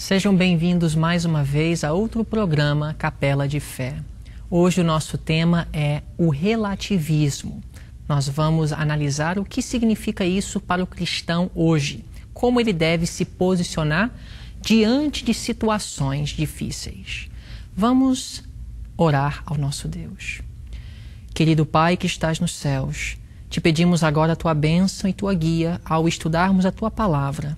Sejam bem-vindos mais uma vez a outro programa Capela de Fé. Hoje o nosso tema é o relativismo. Nós vamos analisar o que significa isso para o cristão hoje, como ele deve se posicionar diante de situações difíceis. Vamos orar ao nosso Deus. Querido Pai que estás nos céus, te pedimos agora a tua bênção e tua guia ao estudarmos a tua palavra.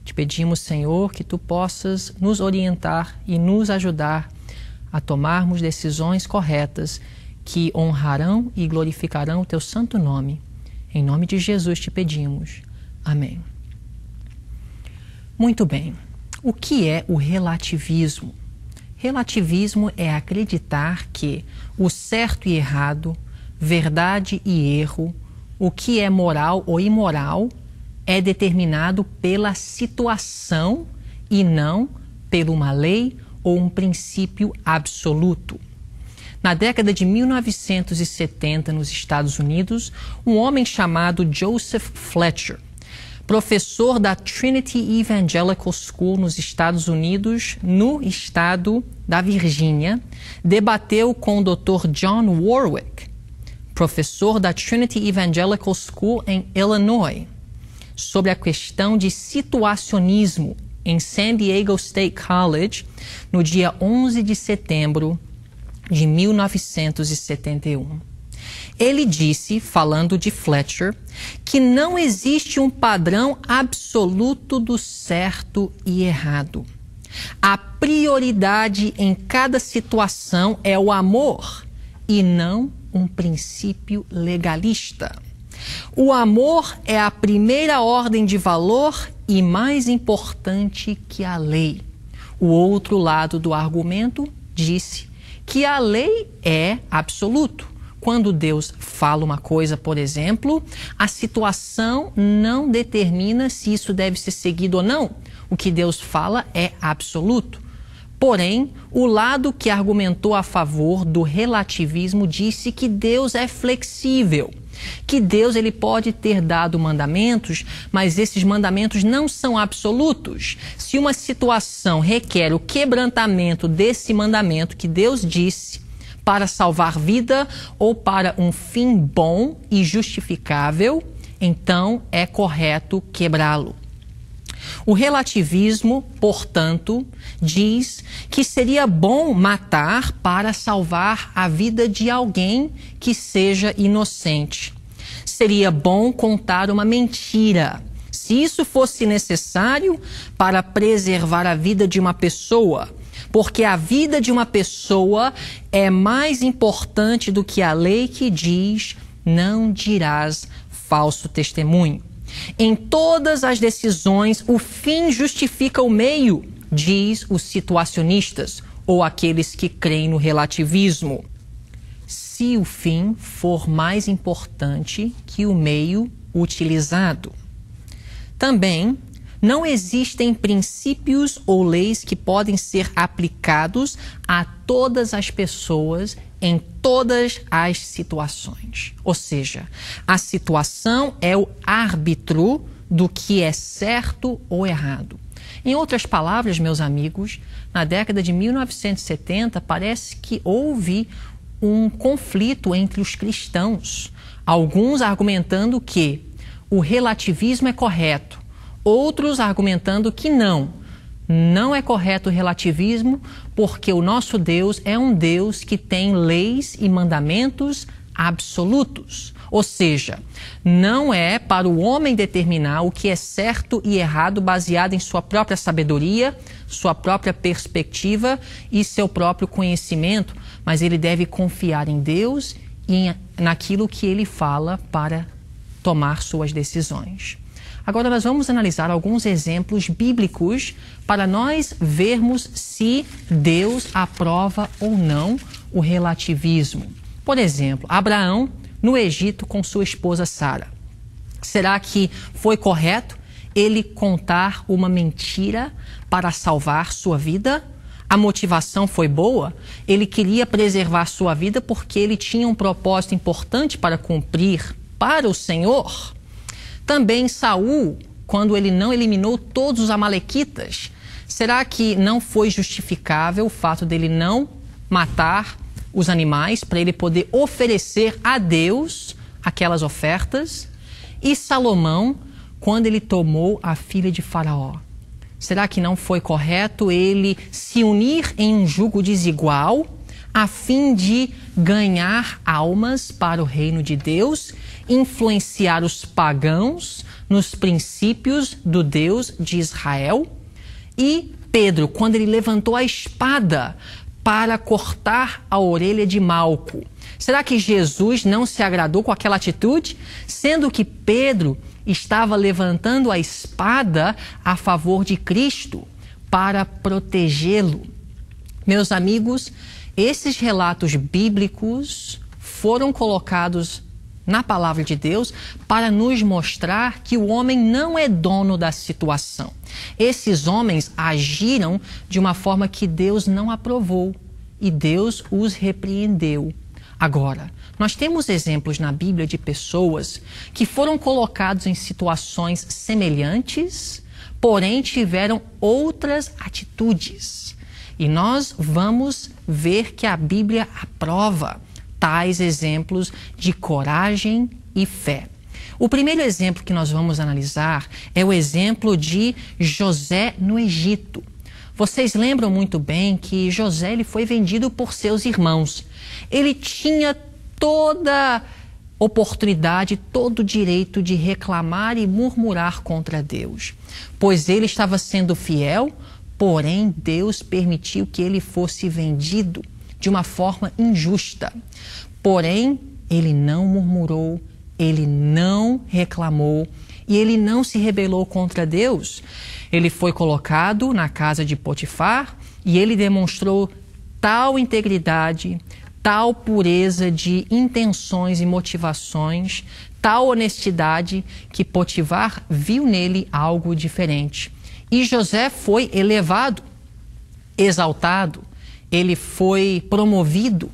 Te pedimos, Senhor, que tu possas nos orientar e nos ajudar a tomarmos decisões corretas que honrarão e glorificarão o teu santo nome. Em nome de Jesus te pedimos. Amém. Muito bem. O que é o relativismo? Relativismo é acreditar que o certo e errado, verdade e erro, o que é moral ou imoral, é determinado pela situação e não por uma lei ou um princípio absoluto. Na década de 1970, nos Estados Unidos, um homem chamado Joseph Fletcher, professor da Trinity Evangelical School nos Estados Unidos, no estado da Virgínia, debateu com o Dr. John Warwick, professor da Trinity Evangelical School em Illinois, sobre a questão de situacionismo em San Diego State College no dia 11 de setembro de 1971. Ele disse, falando de Fletcher, que não existe um padrão absoluto do certo e errado. A prioridade em cada situação é o amor e não um princípio legalista. O amor é a primeira ordem de valor e mais importante que a lei. O outro lado do argumento disse que a lei é absoluto. Quando Deus fala uma coisa, por exemplo, a situação não determina se isso deve ser seguido ou não. O que Deus fala é absoluto. Porém, o lado que argumentou a favor do relativismo disse que Deus é flexível, que Deus ele pode ter dado mandamentos, mas esses mandamentos não são absolutos. Se uma situação requer o quebrantamento desse mandamento que Deus disse para salvar vida ou para um fim bom e justificável, então é correto quebrá-lo. O relativismo, portanto, diz que seria bom matar para salvar a vida de alguém que seja inocente. Seria bom contar uma mentira, se isso fosse necessário para preservar a vida de uma pessoa, porque a vida de uma pessoa é mais importante do que a lei que diz: não dirás falso testemunho. Em todas as decisões, o fim justifica o meio, diz os situacionistas, ou aqueles que creem no relativismo. Se o fim for mais importante que o meio utilizado. Também não existem princípios ou leis que podem ser aplicados a todas as pessoas em todas as situações. Ou seja, a situação é o árbitro do que é certo ou errado. Em outras palavras, meus amigos, na década de 1970 parece que houve um conflito entre os cristãos. Alguns argumentando que o relativismo é correto, outros argumentando que não é correto o relativismo, porque o nosso Deus é um Deus que tem leis e mandamentos absolutos. Ou seja, não é para o homem determinar o que é certo e errado baseado em sua própria sabedoria, sua própria perspectiva e seu próprio conhecimento, mas ele deve confiar em Deus e naquilo que ele fala para tomar suas decisões. Agora nós vamos analisar alguns exemplos bíblicos para nós vermos se Deus aprova ou não o relativismo. Por exemplo, Abraão no Egito com sua esposa Sara. Será que foi correto ele contar uma mentira para salvar sua vida? A motivação foi boa? Ele queria preservar sua vida porque ele tinha um propósito importante para cumprir para o Senhor? Também Saul, quando ele não eliminou todos os amalequitas, Será que não foi justificável o fato dele não matar os animais para ele poder oferecer a Deus aquelas ofertas? E Salomão, quando ele tomou a filha de Faraó, será que não foi correto ele se unir em um jugo desigual a fim de ganhar almas para o reino de Deus, influenciar os pagãos nos princípios do Deus de Israel? E Pedro, quando ele levantou a espada para cortar a orelha de Malco, será que Jesus não se agradou com aquela atitude? Sendo que Pedro estava levantando a espada a favor de Cristo para protegê-lo. Meus amigos, esses relatos bíblicos foram colocados na palavra de Deus para nos mostrar que o homem não é dono da situação. Esses homens agiram de uma forma que Deus não aprovou e Deus os repreendeu. Agora, nós temos exemplos na Bíblia de pessoas que foram colocados em situações semelhantes, porém tiveram outras atitudes. E nós vamos ver que a Bíblia aprova tais exemplos de coragem e fé. O primeiro exemplo que nós vamos analisar é o exemplo de José no Egito. Vocês lembram muito bem que José ele foi vendido por seus irmãos. Ele tinha toda oportunidade, todo o direito de reclamar e murmurar contra Deus, pois ele estava sendo fiel, porém Deus permitiu que ele fosse vendido de uma forma injusta. Porém, ele não murmurou, ele não reclamou e ele não se rebelou contra Deus. Ele foi colocado na casa de Potifar e ele demonstrou tal integridade, tal pureza de intenções e motivações, tal honestidade, que Potifar viu nele algo diferente. E José foi elevado, exaltado, ele foi promovido.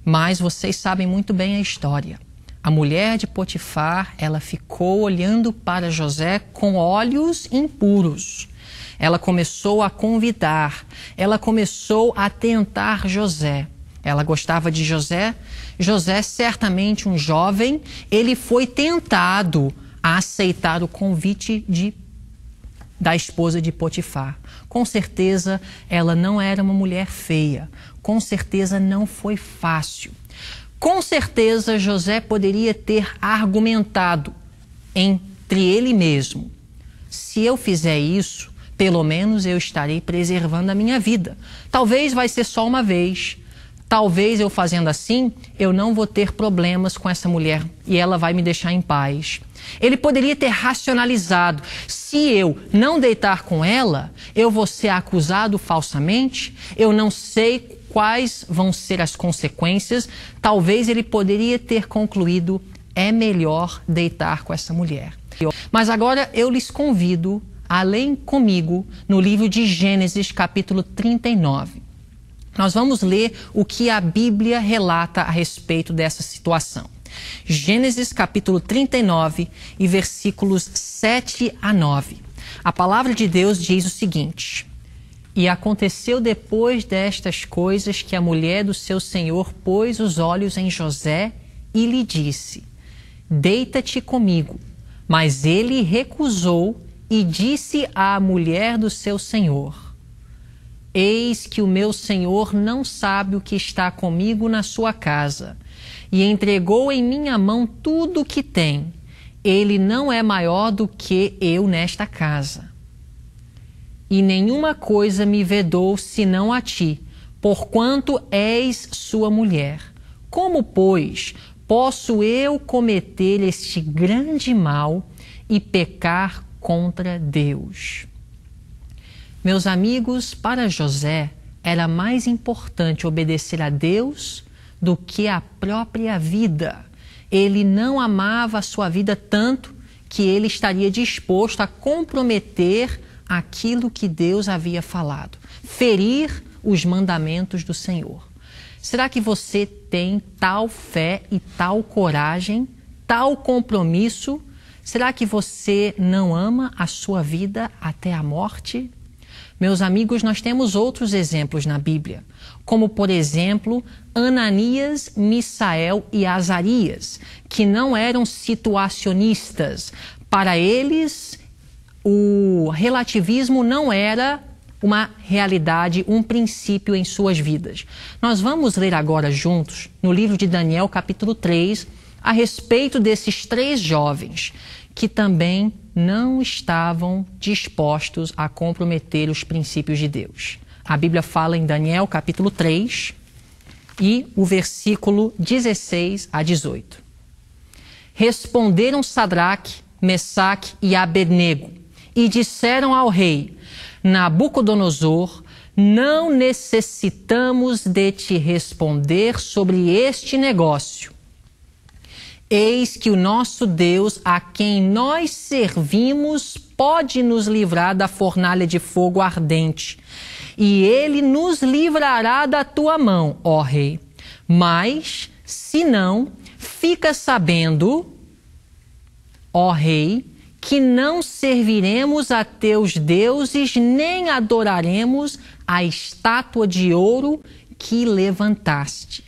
Mas vocês sabem muito bem a história. A mulher de Potifar, ela ficou olhando para José com olhos impuros. Ela começou a convidar, ela começou a tentar José. Ela gostava de José. José, certamente um jovem, ele foi tentado a aceitar o convite da esposa de Potifar. Com certeza, ela não era uma mulher feia. Com certeza, não foi fácil. Com certeza, José poderia ter argumentado entre ele mesmo: se eu fizer isso, pelo menos eu estarei preservando a minha vida. Talvez vai ser só uma vez. Talvez eu fazendo assim, eu não vou ter problemas com essa mulher e ela vai me deixar em paz. Ele poderia ter racionalizado: se eu não deitar com ela, eu vou ser acusado falsamente, eu não sei quais vão ser as consequências. Talvez ele poderia ter concluído: é melhor deitar com essa mulher. Mas agora eu lhes convido a lerem comigo no livro de Gênesis, capítulo 39. Nós vamos ler o que a Bíblia relata a respeito dessa situação. Gênesis capítulo 39 e versículos 7 a 9. A palavra de Deus diz o seguinte: E aconteceu depois destas coisas que a mulher do seu senhor pôs os olhos em José e lhe disse: Deita-te comigo. Mas ele recusou e disse à mulher do seu senhor: Eis que o meu senhor não sabe o que está comigo na sua casa, e entregou em minha mão tudo o que tem. Ele não é maior do que eu nesta casa. E nenhuma coisa me vedou senão a ti, porquanto és sua mulher. Como, pois, posso eu cometer este grande mal e pecar contra Deus? Meus amigos, para José era mais importante obedecer a Deus do que a própria vida. Ele não amava a sua vida tanto que ele estaria disposto a comprometer aquilo que Deus havia falado, ferir os mandamentos do Senhor. Será que você tem tal fé e tal coragem, tal compromisso? Será que você não ama a sua vida até a morte? Meus amigos, nós temos outros exemplos na Bíblia, como, por exemplo, Ananias, Misael e Azarias, que não eram situacionistas. Para eles, o relativismo não era uma realidade, um princípio em suas vidas. Nós vamos ler agora juntos, no livro de Daniel, capítulo 3, a respeito desses 3 jovens que também não estavam dispostos a comprometer os princípios de Deus. A Bíblia fala em Daniel, capítulo 3, e o versículo 16 a 18. Responderam Sadraque, Mesaque e Abednego, e disseram ao rei Nabucodonosor: não necessitamos de te responder sobre este negócio. Eis que o nosso Deus, a quem nós servimos, pode nos livrar da fornalha de fogo ardente, e ele nos livrará da tua mão, ó rei. Mas, se não, fica sabendo, ó rei, que não serviremos a teus deuses, nem adoraremos a estátua de ouro que levantaste.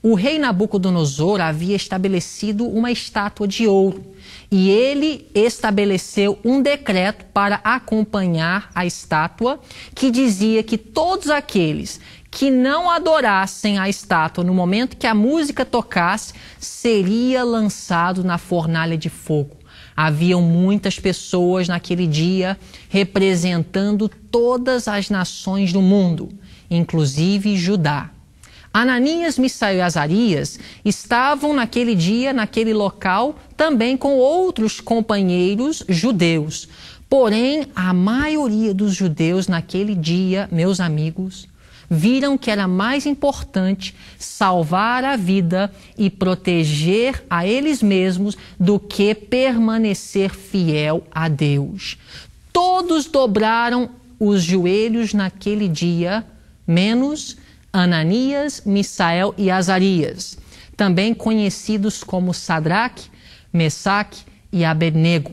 O rei Nabucodonosor havia estabelecido uma estátua de ouro e ele estabeleceu um decreto para acompanhar a estátua que dizia que todos aqueles que não adorassem a estátua no momento que a música tocasse seria lançado na fornalha de fogo. Haviam muitas pessoas naquele dia representando todas as nações do mundo, inclusive Judá. Ananias, Misael e Azarias estavam naquele dia, naquele local, também com outros companheiros judeus. Porém, a maioria dos judeus naquele dia, meus amigos, viram que era mais importante salvar a vida e proteger a eles mesmos do que permanecer fiel a Deus. Todos dobraram os joelhos naquele dia, menos Ananias, Misael e Azarias, também conhecidos como Sadraque, Mesaque e Abednego.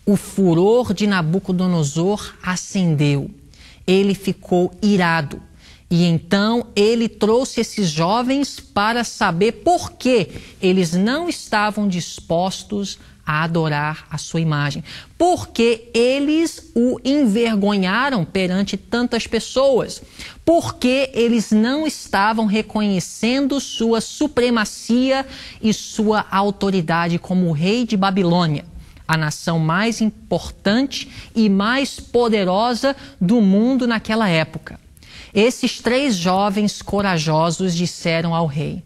O furor de Nabucodonosor acendeu. Ele ficou irado. E então ele trouxe esses jovens para saber por que eles não estavam dispostos a adorar a sua imagem. Porque eles o envergonharam perante tantas pessoas. Porque eles não estavam reconhecendo sua supremacia e sua autoridade como rei de Babilônia, a nação mais importante e mais poderosa do mundo naquela época. Esses 3 jovens corajosos disseram ao rei: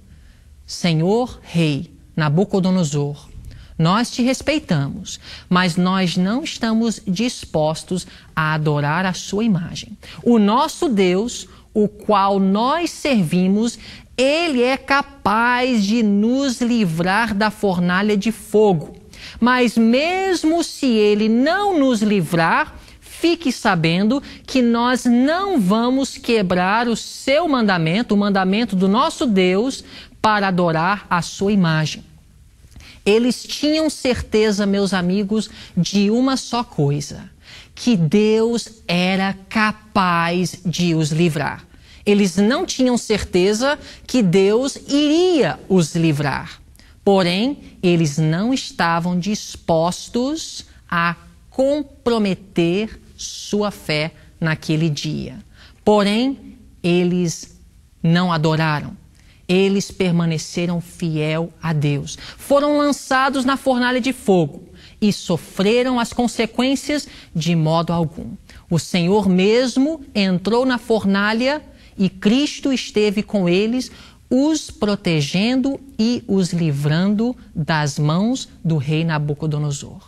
Senhor rei Nabucodonosor, nós te respeitamos, mas nós não estamos dispostos a adorar a sua imagem. O nosso Deus, o qual nós servimos, ele é capaz de nos livrar da fornalha de fogo. Mas mesmo se ele não nos livrar, fique sabendo que nós não vamos quebrar o seu mandamento, o mandamento do nosso Deus, para adorar a sua imagem. Eles tinham certeza, meus amigos, de uma só coisa: que Deus era capaz de os livrar. Eles não tinham certeza que Deus iria os livrar. Porém, eles não estavam dispostos a comprometer sua fé naquele dia. Porém, eles não adoraram. Eles permaneceram fiel a Deus. Foram lançados na fornalha de fogo e sofreram as consequências de modo algum. O Senhor mesmo entrou na fornalha e Cristo esteve com eles, os protegendo e os livrando das mãos do rei Nabucodonosor.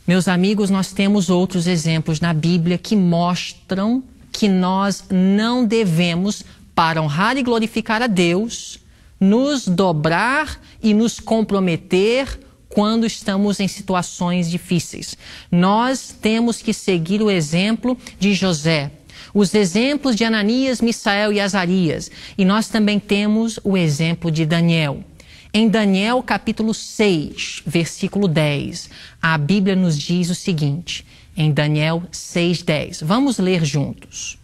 Meus amigos, nós temos outros exemplos na Bíblia que mostram que nós não devemos, para honrar e glorificar a Deus, nos dobrar e nos comprometer quando estamos em situações difíceis. Nós temos que seguir o exemplo de José, os exemplos de Ananias, Misael e Azarias, e nós também temos o exemplo de Daniel. Em Daniel capítulo 6, versículo 10, a Bíblia nos diz o seguinte: em Daniel 6:10. Vamos ler juntos.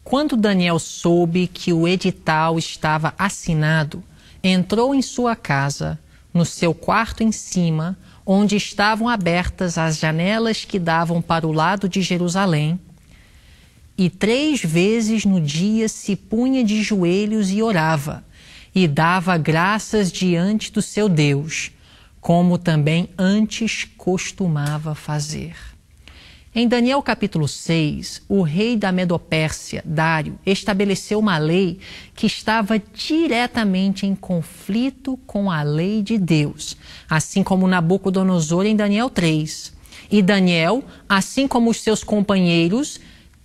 Quando Daniel soube que o edital estava assinado, entrou em sua casa, no seu quarto em cima, onde estavam abertas as janelas que davam para o lado de Jerusalém, e 3 vezes no dia se punha de joelhos e orava, e dava graças diante do seu Deus, como também antes costumava fazer. Em Daniel capítulo 6, o rei da Medopérsia, Dário, estabeleceu uma lei que estava diretamente em conflito com a lei de Deus, assim como Nabucodonosor em Daniel 3. E Daniel, assim como os seus companheiros,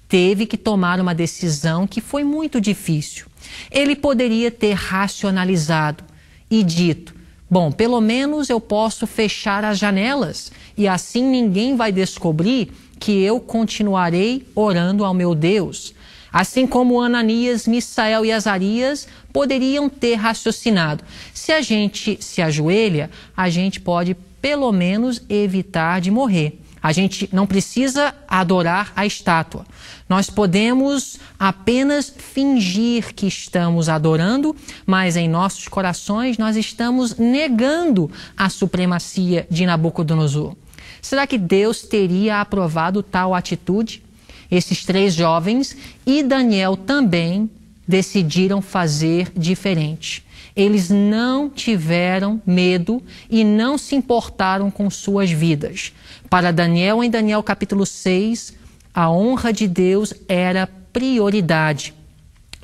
teve que tomar uma decisão que foi muito difícil. Ele poderia ter racionalizado e dito: bom, pelo menos eu posso fechar as janelas e assim ninguém vai descobrir que eu continuarei orando ao meu Deus. Assim como Ananias, Misael e Azarias poderiam ter raciocinado: se a gente se ajoelha, a gente pode pelo menos evitar de morrer. A gente não precisa adorar a estátua. Nós podemos apenas fingir que estamos adorando, mas em nossos corações nós estamos negando a supremacia de Nabucodonosor. Será que Deus teria aprovado tal atitude? Esses 3 jovens e Daniel também decidiram fazer diferente. Eles não tiveram medo e não se importaram com suas vidas. Para Daniel, em Daniel capítulo 6, a honra de Deus era prioridade.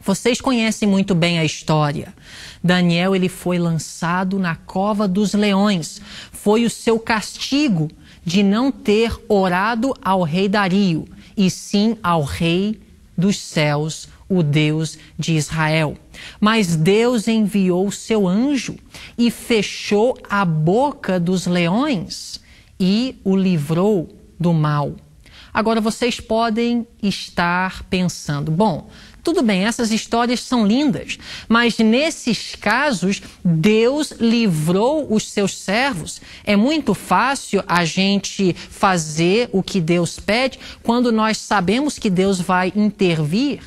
Vocês conhecem muito bem a história. Daniel, ele foi lançado na cova dos leões. Foi o seu castigo de não ter orado ao rei Dario, e sim ao rei dos céus, o Deus de Israel. Mas Deus enviou o seu anjo e fechou a boca dos leões e o livrou do mal. Agora vocês podem estar pensando: bom, tudo bem, essas histórias são lindas, mas nesses casos Deus livrou os seus servos. É muito fácil a gente fazer o que Deus pede quando nós sabemos que Deus vai intervir.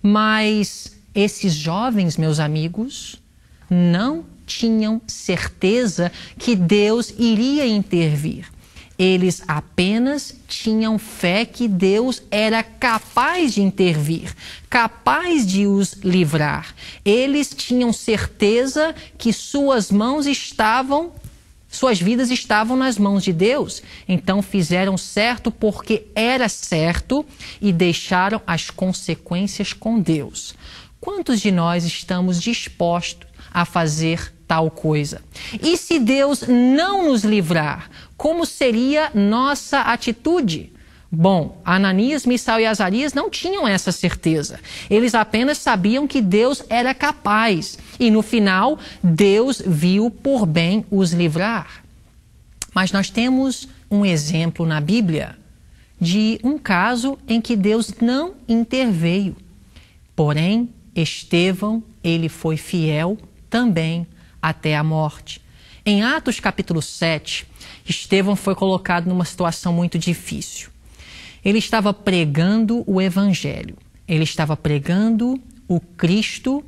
Mas esses jovens, meus amigos, não tinham certeza que Deus iria intervir. Eles apenas tinham fé que Deus era capaz de intervir, capaz de os livrar. Eles tinham certeza que suas vidas estavam nas mãos de Deus. Então fizeram certo porque era certo e deixaram as consequências com Deus. Quantos de nós estamos dispostos a fazer tal coisa? E se Deus não nos livrar, como seria nossa atitude? Bom, Ananias, Misael e Azarias não tinham essa certeza. Eles apenas sabiam que Deus era capaz. E no final, Deus viu por bem os livrar. Mas nós temos um exemplo na Bíblia de um caso em que Deus não interveio. Porém, Estevão, ele foi fiel também até a morte. Em Atos capítulo 7, Estevão foi colocado numa situação muito difícil. Ele estava pregando o Evangelho. Ele estava pregando o Cristo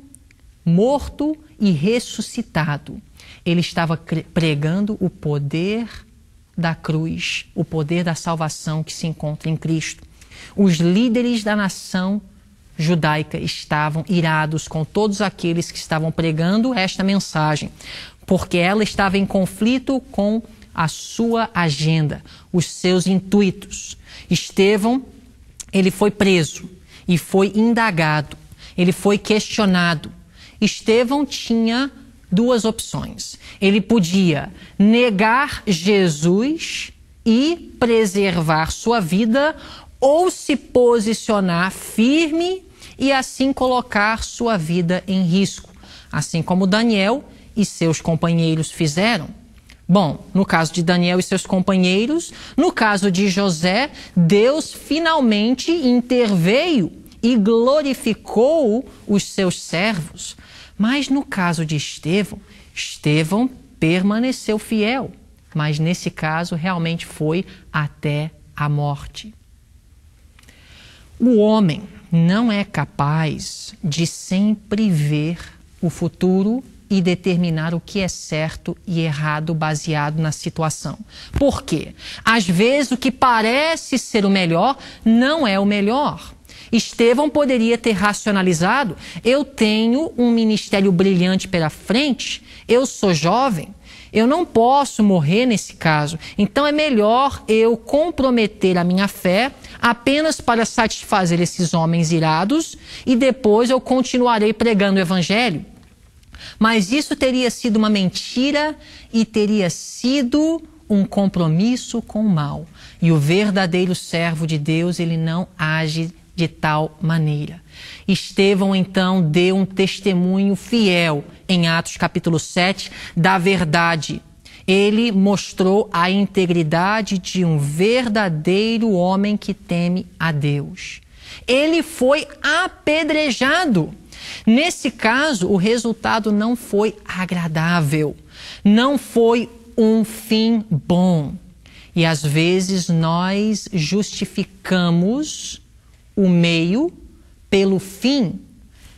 morto e ressuscitado. Ele estava pregando o poder da cruz, o poder da salvação que se encontra em Cristo. Os líderes da nação judaica estavam irados com todos aqueles que estavam pregando esta mensagem, porque ela estava em conflito com a sua agenda, os seus intuitos. Estevão, ele foi preso e foi indagado, ele foi questionado. Estevão tinha 2 opções. Ele podia negar Jesus e preservar sua vida, ou se posicionar firme e assim colocar sua vida em risco, assim como Daniel e seus companheiros fizeram. Bom, no caso de Daniel e seus companheiros, no caso de José, Deus finalmente interveio e glorificou os seus servos. Mas no caso de Estevão permaneceu fiel, mas nesse caso realmente foi até à morte. O homem não é capaz de sempre ver o futuro e determinar o que é certo e errado baseado na situação. Por quê? Às vezes o que parece ser o melhor não é o melhor. Estevão poderia ter racionalizado: eu tenho um ministério brilhante pela frente, eu sou jovem, eu não posso morrer nesse caso, então é melhor eu comprometer a minha fé apenas para satisfazer esses homens irados e depois eu continuarei pregando o evangelho. Mas isso teria sido uma mentira e teria sido um compromisso com o mal. E o verdadeiro servo de Deus, ele não age de tal maneira. Estevão, então, deu um testemunho fiel em Atos capítulo 7 da verdade. Ele mostrou a integridade de um verdadeiro homem que teme a Deus. Ele foi apedrejado. Nesse caso, o resultado não foi agradável, não foi um fim bom. E às vezes nós justificamos o meio pelo fim.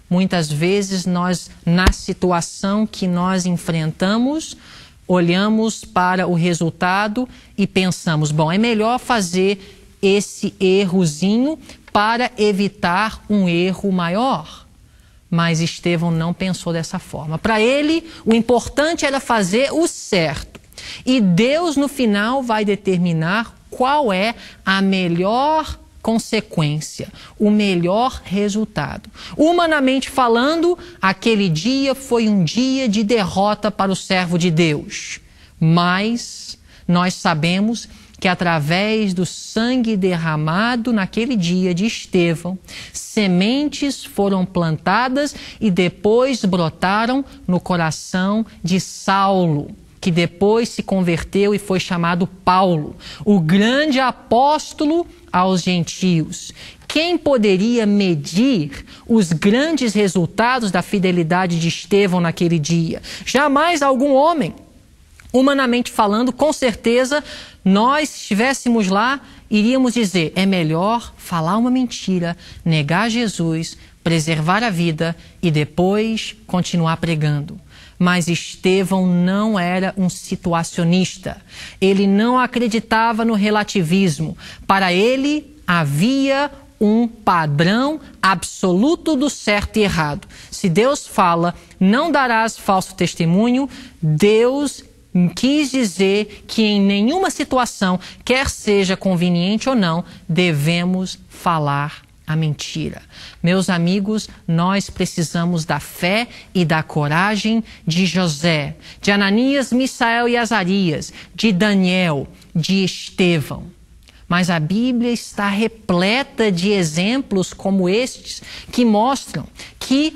Muitas vezes nós, na situação que nós enfrentamos, olhamos para o resultado e pensamos: bom, é melhor fazer esse errozinho para evitar um erro maior. Mas Estevão não pensou dessa forma. Para ele, o importante era fazer o certo. E Deus, no final, vai determinar qual é a melhor consequência, o melhor resultado. Humanamente falando, aquele dia foi um dia de derrota para o servo de Deus. Mas nós sabemos que através do sangue derramado naquele dia de Estevão, sementes foram plantadas e depois brotaram no coração de Saulo, que depois se converteu e foi chamado Paulo, o grande apóstolo aos gentios. Quem poderia medir os grandes resultados da fidelidade de Estevão naquele dia? Jamais algum homem. Humanamente falando, com certeza, nós, se estivéssemos lá, iríamos dizer: é melhor falar uma mentira, negar Jesus, preservar a vida e depois continuar pregando. Mas Estevão não era um situacionista. Ele não acreditava no relativismo. Para ele, havia um padrão absoluto do certo e errado. Se Deus fala, não darás falso testemunho, Deus quis dizer que em nenhuma situação, quer seja conveniente ou não, devemos falar a mentira. Meus amigos, nós precisamos da fé e da coragem de José, de Ananias, Misael e Azarias, de Daniel, de Estevão. Mas a Bíblia está repleta de exemplos como estes que mostram que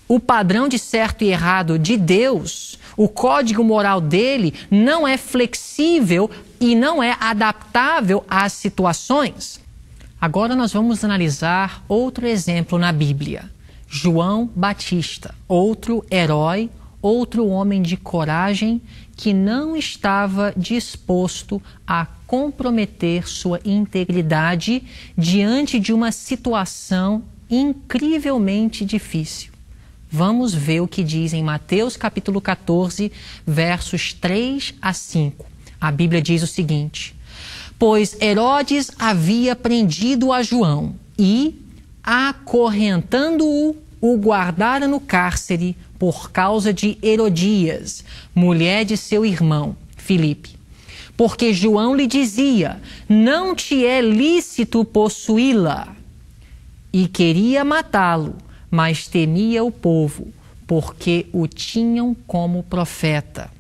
o padrão de certo e errado de Deus, o código moral dele, não é flexível e não é adaptável às situações. Agora nós vamos analisar outro exemplo na Bíblia. João Batista, outro herói, outro homem de coragem que não estava disposto a comprometer sua integridade diante de uma situação incrivelmente difícil. Vamos ver o que diz em Mateus capítulo 14, versos 3 a 5. A Bíblia diz o seguinte: pois Herodes havia prendido a João e, acorrentando-o, o guardara no cárcere por causa de Herodias, mulher de seu irmão, Filipe. Porque João lhe dizia: não te é lícito possuí-la. E queria matá-lo, mas temia o povo, porque o tinham como profeta.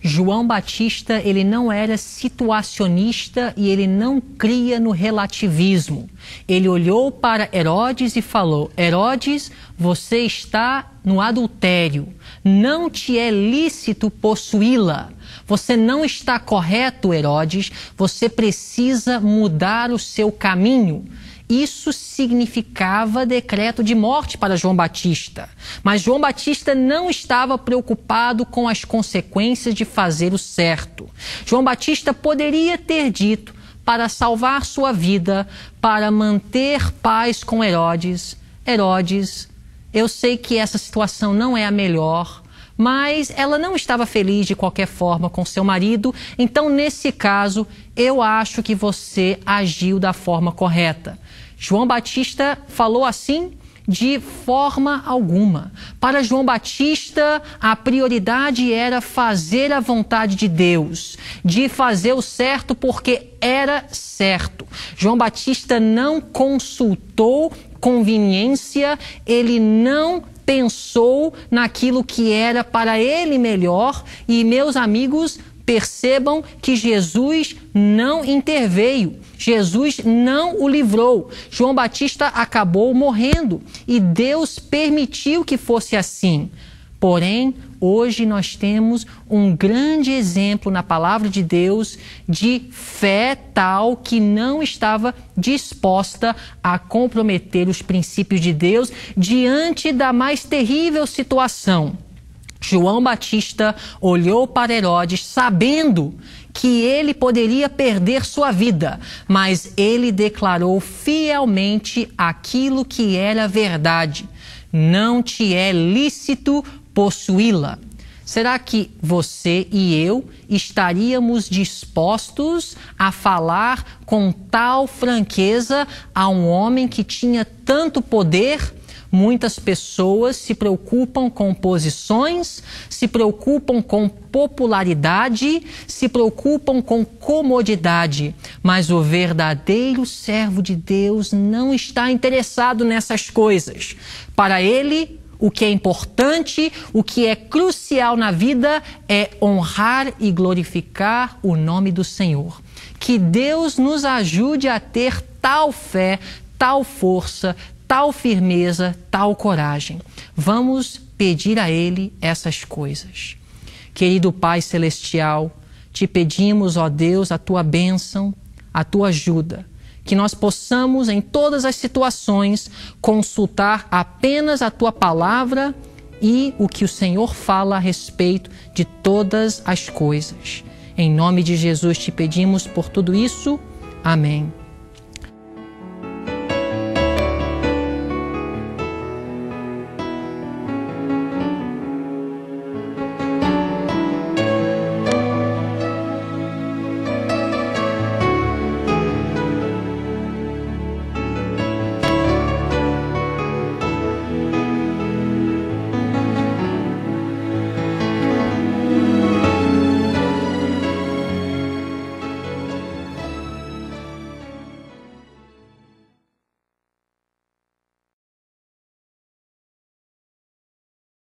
João Batista, ele não era situacionista e ele não cria no relativismo. Ele olhou para Herodes e falou: Herodes, você está no adultério, não te é lícito possuí-la. Você não está correto, Herodes, você precisa mudar o seu caminho. Isso significava decreto de morte para João Batista. Mas João Batista não estava preocupado com as consequências de fazer o certo. João Batista poderia ter dito, para salvar sua vida, para manter paz com Herodes: Herodes, eu sei que essa situação não é a melhor, mas ela não estava feliz de qualquer forma com seu marido, então nesse caso eu acho que você agiu da forma correta. João Batista falou assim? De forma alguma. Para João Batista, a prioridade era fazer a vontade de Deus, de fazer o certo porque era certo. João Batista não consultou conveniência, ele não pensou naquilo que era para ele melhor. E, meus amigos, percebam que Jesus não interveio, Jesus não o livrou. João Batista acabou morrendo e Deus permitiu que fosse assim. Porém, hoje nós temos um grande exemplo na palavra de Deus de fé tal que não estava disposta a comprometer os princípios de Deus diante da mais terrível situação. João Batista olhou para Herodes sabendo que ele poderia perder sua vida, mas ele declarou fielmente aquilo que era verdade: não te é lícito possuí-la. Será que você e eu estaríamos dispostos a falar com tal franqueza a um homem que tinha tanto poder? Muitas pessoas se preocupam com posições, se preocupam com popularidade, se preocupam com comodidade, mas o verdadeiro servo de Deus não está interessado nessas coisas. Para ele, o que é importante, o que é crucial na vida é honrar e glorificar o nome do Senhor. Que Deus nos ajude a ter tal fé, tal força, tal firmeza, tal coragem. Vamos pedir a Ele essas coisas. Querido Pai Celestial, te pedimos, ó Deus, a Tua bênção, a Tua ajuda, que nós possamos, em todas as situações, consultar apenas a Tua palavra e o que o Senhor fala a respeito de todas as coisas. Em nome de Jesus te pedimos por tudo isso. Amém.